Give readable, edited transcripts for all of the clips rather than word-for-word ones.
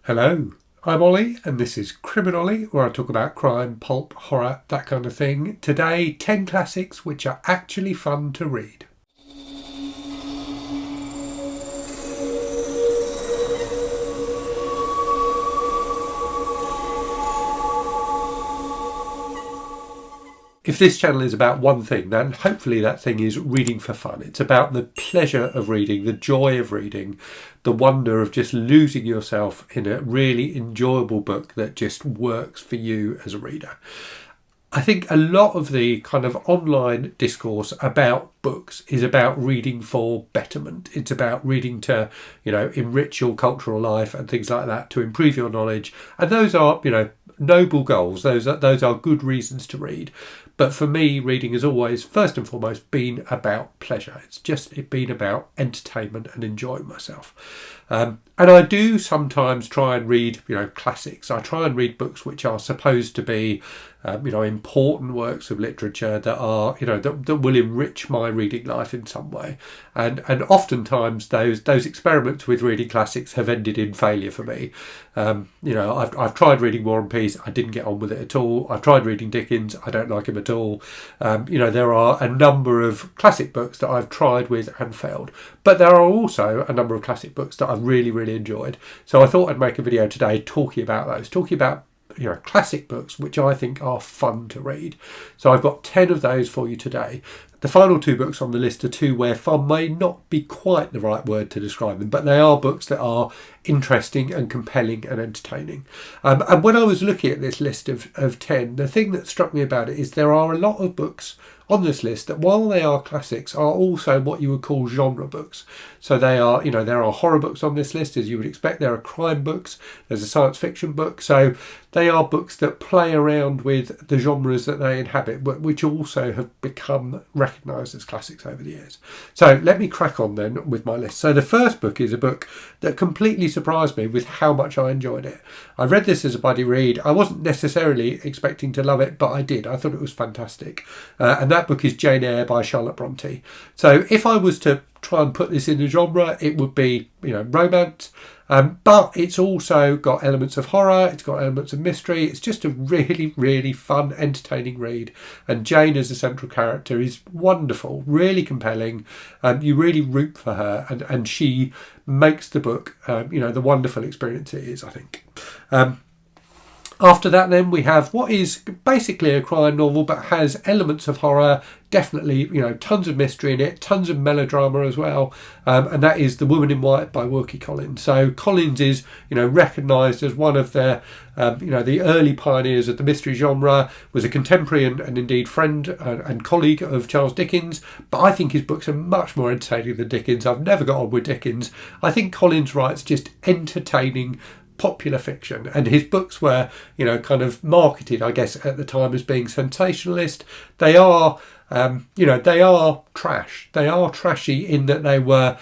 Hello, I'm Ollie and this is Criminally, where I talk about crime, pulp, horror, that kind of thing. Today, 10 classics which are actually fun to read. If this channel is about one thing, then hopefully that thing is reading for fun. It's about the pleasure of reading, the joy of reading, the wonder of just losing yourself in a really enjoyable book that just works for you as a reader. I think a lot of the kind of online discourse about books is about reading for betterment. It's about reading to, enrich your cultural life and things like that, to improve your knowledge. And those are, noble goals. Those are good reasons to read. But for me, reading has always, first and foremost, been about pleasure. It's been about entertainment and enjoying myself. And I do sometimes try and read, classics. I try and read books which are supposed to be, important works of literature that are, that will enrich my reading life in some way. And oftentimes those experiments with reading classics have ended in failure for me. I've tried reading War and Peace. I didn't get on with it at all. I've tried reading Dickens. I don't like him at all. There are a number of classic books that I've tried with and failed. But there are also a number of classic books that I've really, really enjoyed. So I thought I'd make a video today talking about those, talking about classic books which I think are fun to read. So I've got 10 of those for you today. The final two books on the list are two where fun may not be quite the right word to describe them, but they are books that are interesting and compelling and entertaining. And when I was looking at this list of 10, the thing that struck me about it is there are a lot of books on this list that, while they are classics, are also what you would call genre books. So they are, there are horror books on this list, as you would expect. There are crime books. There's a science fiction book. So they are books that play around with the genres that they inhabit, but which also have become recognised as classics over the years. So let me crack on then with my list. So the first book is a book that completely surprised me with how much I enjoyed it. I read this as a buddy read. I wasn't necessarily expecting to love it, but I did. I thought it was fantastic. And that book is Jane Eyre by Charlotte Bronte. So if I was to try and put this in a genre, it would be, romance. But it's also got elements of horror. It's got elements of mystery. It's just a really, really fun, entertaining read. And Jane as a central character is wonderful, really compelling. You really root for her, and she makes the book, the wonderful experience it is, I think. After that, then, we have what is basically a crime novel but has elements of horror, definitely, tons of mystery in it, tons of melodrama as well, and that is The Woman in White by Wilkie. So Collins is, recognised as one of the, the early pioneers of the mystery genre, was a contemporary and indeed friend and colleague of Charles Dickens, but I think his books are much more entertaining than Dickens. I've never got on with Dickens. I think Collins writes just entertaining popular fiction, and his books were, kind of marketed, I guess, at the time as being sensationalist. They are, they are trash. They are trashy in that they were,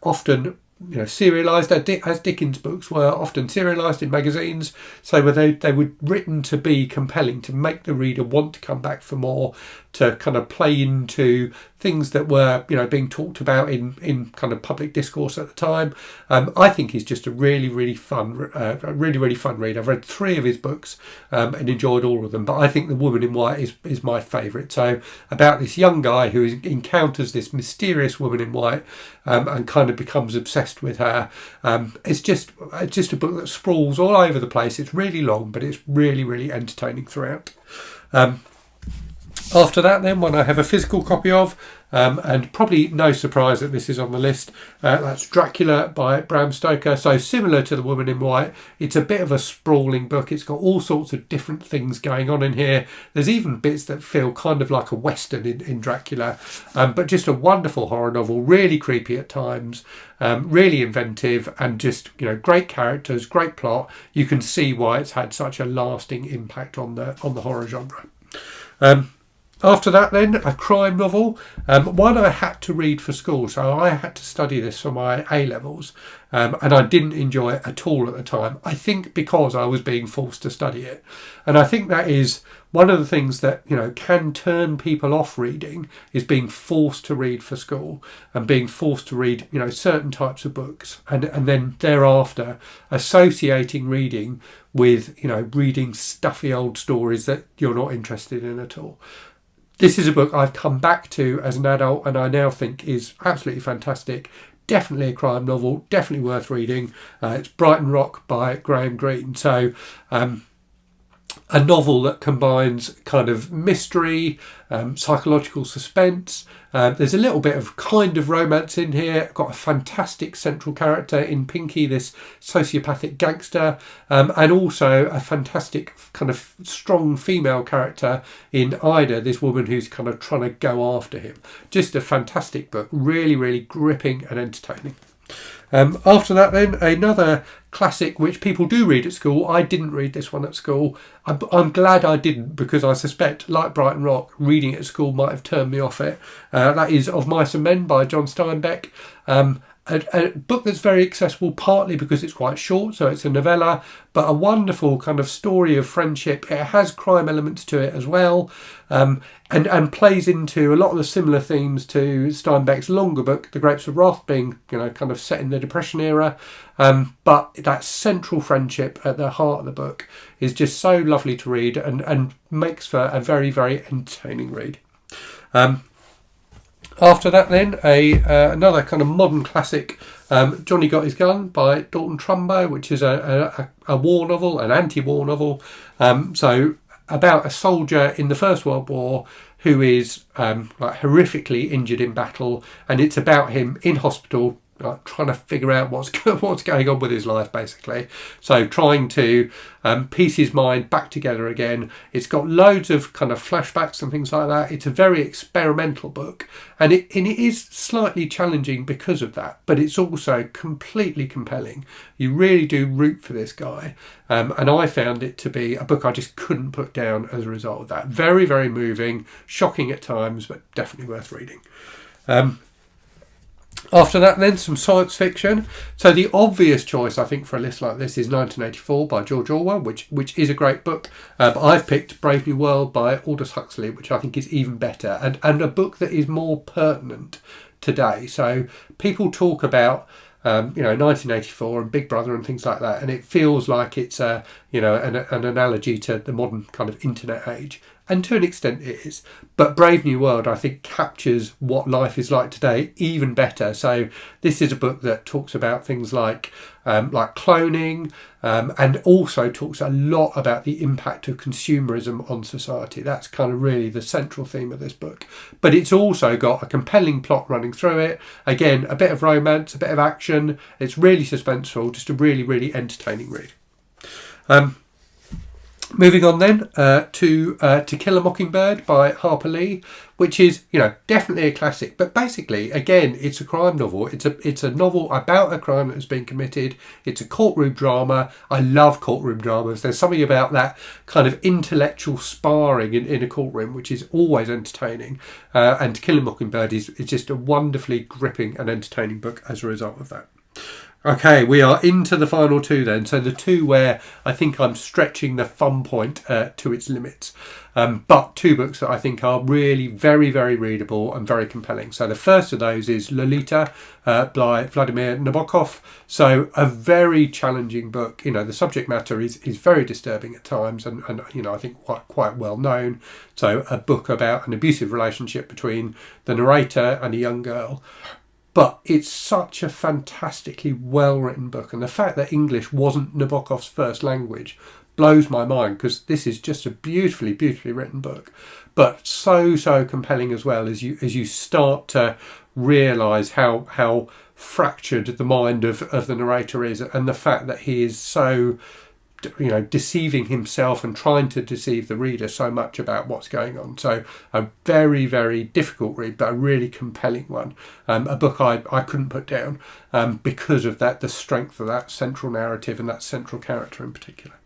often, serialised, as Dickens' books were often serialised in magazines. So they were written to be compelling, to make the reader want to come back for more, to kind of play into things that were, being talked about in kind of public discourse at the time. I think he's just a really, really fun read. I've read 3 of his books and enjoyed all of them, but I think The Woman in White is my favourite. So about this young guy who encounters this mysterious woman in white and kind of becomes obsessed with her. It's just a book that sprawls all over the place. It's really long, but it's really, really entertaining throughout. After that, then, one I have a physical copy of, and probably no surprise that this is on the list, that's Dracula by Bram Stoker. So similar to The Woman in White, it's a bit of a sprawling book. It's got all sorts of different things going on in here. There's even bits that feel kind of like a western in Dracula, but just a wonderful horror novel, really creepy at times, really inventive, and just, great characters, great plot. You can see why it's had such a lasting impact on the horror genre. After that then, a crime novel, one I had to read for school, so I had to study this for my A-levels, and I didn't enjoy it at all at the time. I think because I was being forced to study it. And I think that is one of the things that, can turn people off reading, is being forced to read for school and being forced to read, certain types of books, and then thereafter associating reading with, reading stuffy old stories that you're not interested in at all. This is a book I've come back to as an adult and I now think is absolutely fantastic. Definitely a crime novel, definitely worth reading. It's Brighton Rock by Greene. So a novel that combines kind of mystery, psychological suspense. There's a little bit of kind of romance in here. Got a fantastic central character in Pinky, this sociopathic gangster, and also a fantastic kind of strong female character in Eyre, this woman who's kind of trying to go after him. Just a fantastic book, really, really gripping and entertaining. After that then, another classic which people do read at school. I didn't read this one at school. I'm glad I didn't, because I suspect, like Brighton Rock, reading it at school might have turned me off it. That is Of Mice and Men by John Steinbek. A book that's very accessible, partly because it's quite short, so it's a novella, but a wonderful kind of story of friendship. It has crime elements to it as well, and plays into a lot of the similar themes to Steinbek's longer book, The Grapes of Wrath, being kind of set in the Depression era. But that central friendship at the heart of the book is just so lovely to read and makes for a very, very entertaining read. After that then, another kind of modern classic, Johnny Got His Gun by Dalton Trumbo, which is a war novel, an anti-war novel. So about a soldier in the First World War who is horrifically injured in battle, and it's about him in hospital, trying to figure out what's going on with his life, basically. So trying to piece his mind back together again. It's got loads of kind of flashbacks and things like that. It's a very experimental book, and it is slightly challenging because of that, but it's also completely compelling. You really do root for this guy, and I found it to be a book I just couldn't put down as a result of that. Very, very moving, shocking at times, but definitely worth reading. After that then, some science fiction. So the obvious choice, I think, for a list like this is 1984 by George Orwell, which is a great book. But I've picked Brave New World by Aldous Huxley, which I think is even better, and a book that is more pertinent today. So people talk about 1984 and Big Brother and things like that, and it feels like it's an analogy to the modern kind of internet age. And to an extent it is. But Brave New World, I think, captures what life is like today even better. So this is a book that talks about things like cloning, and also talks a lot about the impact of consumerism on society. That's kind of really the central theme of this book. But it's also got a compelling plot running through it. Again, a bit of romance, a bit of action. It's really suspenseful, just a really, really entertaining read. Moving on then to Kill a Mockingbird by Harper, which is definitely a classic, but basically again it's a crime novel. It's a novel about a crime that has been committed. It's a courtroom drama. I love courtroom dramas. There's something about that kind of intellectual sparring in a courtroom which is always entertaining. And To Kill a Mockingbird is just a wonderfully gripping and entertaining book as a result of that. Okay, we are into the final two then. So the two where I think I'm stretching the fun point to its limits. But two books that I think are really very, very readable and very compelling. So the first of those is Lolita by Vladimir Nabokov. So a very challenging book. The subject matter is very disturbing at times and I think quite well known. So a book about an abusive relationship between the narrator and a young girl. But it's such a fantastically well-written book. And the fact that English wasn't Nabokov's first language blows my mind, because this is just a beautifully, beautifully written book. But so compelling as well as you start to realise how fractured the mind of the narrator is, and the fact that he is so deceiving himself and trying to deceive the reader so much about what's going on. So a very, very difficult read, but a really compelling one. A book I couldn't put down because of that, the strength of that central narrative and that central character in particular.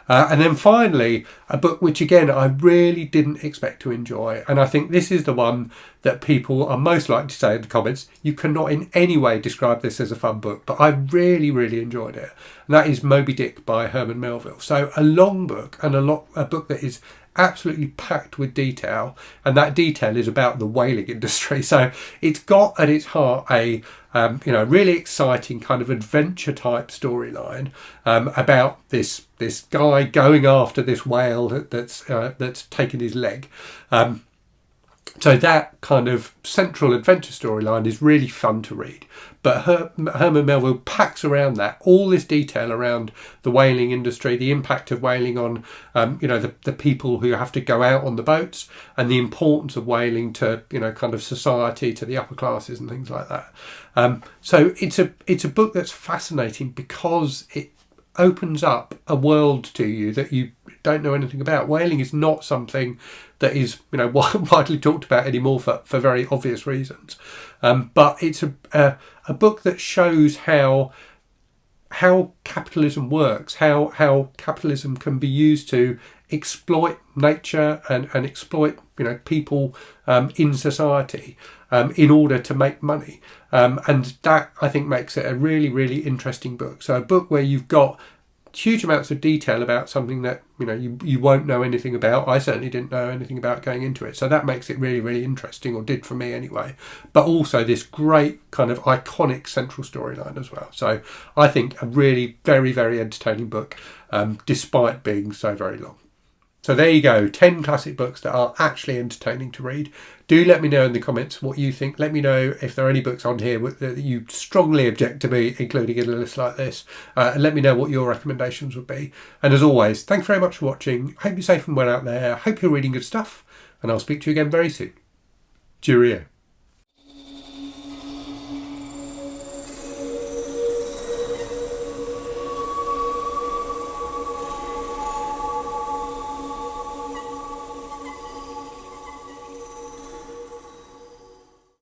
And then finally, a book which again I really didn't expect to enjoy, and I think this is the one that people are most likely to say in the comments, you cannot in any way describe this as a fun book, but I really, really enjoyed it. And that is Moby Dick by Herman Melville. So a long book, and a book that is absolutely packed with detail, and that detail is about the whaling industry. So it's got at its heart a really exciting kind of adventure type storyline about this guy going after this whale that's taken his leg. So that kind of central adventure storyline is really fun to read. But Herman Melville packs around that all this detail around the whaling industry, the impact of whaling on, the people who have to go out on the boats, and the importance of whaling to, kind of society, to the upper classes and things like that. So it's a book that's fascinating because it opens up a world to you that you don't know anything about. Whaling is not something that is widely talked about anymore for very obvious reasons, but it's a book that shows how capitalism works, how capitalism can be used to exploit nature and exploit people in society in order to make money, and that I think makes it a really, really interesting book. So a book where you've got huge amounts of detail about something that you won't know anything about. I certainly didn't know anything about going into it, so that makes it really, really interesting, or did for me anyway. But also this great kind of iconic central storyline as well. So I think a really very, very entertaining book, despite being so very long. So there you go, 10 classic books that are actually entertaining to read. Do let me know in the comments what you think. Let me know if there are any books on here that you strongly object to me including in a list like this. And let me know what your recommendations would be. And as always, thanks very much for watching. Hope you're safe and well out there. Hope you're reading good stuff. And I'll speak to you again very soon. Cheerio.